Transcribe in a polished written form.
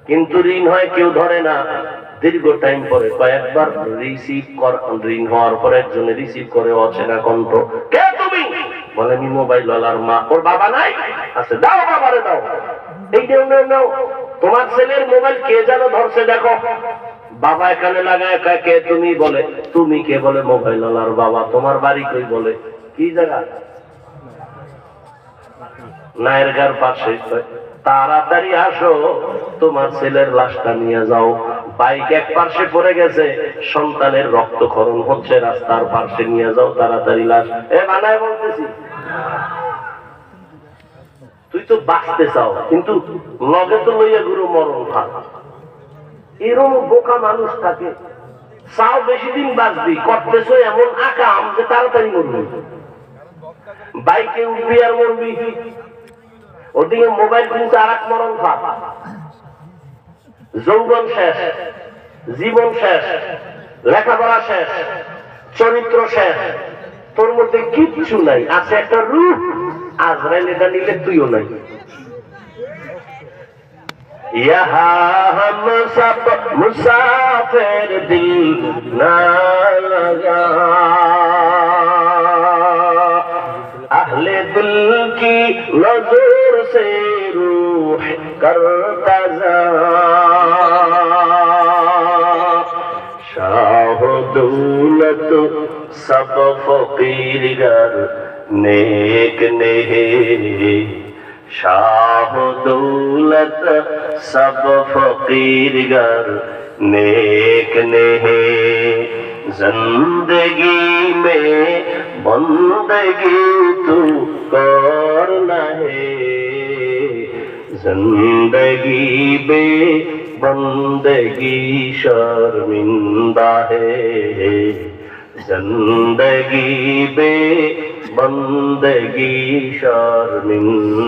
কিন্তু ঋণ হয় কেউ ধরে না, দীর্ঘ টাইম পরে কয়েকবার রিসিভ কর, ঋণ হওয়ার পরে একজনে রিসিভ করে অচেনা কণ্ঠ, কে তুমি? বলে আমি মোবাইল ওয়ালার মা। ওর বাবা নাই? আছে, দাও বাবারে দাও। এই নাও, তোমার ছেলের মোবাইল কে যেন ধরছে দেখো। বাবা এখানে লাগায়, কে তুমি? বলে তুমি কে? বলে মোবাইল ওয়ালার বাবা। তোমার বাড়ি কই? বলে কি জায়গা? নায়েরগার পাশে। তাড়াতাড়ি আসো, তোমার ছেলের লাশটা নিয়ে যাও। বাইক এক পাশে পড়ে গেছে, সন্তানের রক্তক্ষরণ হচ্ছে, রাস্তার পাশে নিয়ে যাও তাড়াতাড়ি লাশ। এ বানায় বলতেছি, তুই তো বাঁচতে চাও, কিন্তু লগে তো লইয়া গুরু মরণ ভাগ। এরকম বোকা মানুষ থাকে। চাও বেশি দিন বাঁচবি, করতেছ এমন আকাম যে তাড়াতাড়ি মরবি। বাইকে উঠবি আর মরবি, ওদিকে মোবাইল কিনতে আর এক মরণ ভাব। যৌবন শেষ, জীবন শেষ, লেখাপড়া শেষ, চরিত্র শেষ, তোর মধ্যে কিচ্ছু নাই। আছে একটা রূপ, আজরাইল এটা নিলে তুইও নাই। ইহা হাম সব মুসাফির দিল না লগা, अहले दिल की नजर से रूह करता जा, शाह दौलत सब फकीर गर नेक नेहे, शाह दौलत सब फकीर गर नेक नेहे, जिंदगी में बंदगी तू करना है, जिंदगी बे बंदगी शर्मिंदा है, जिंदगी बे बंदगी शर्मिंदा।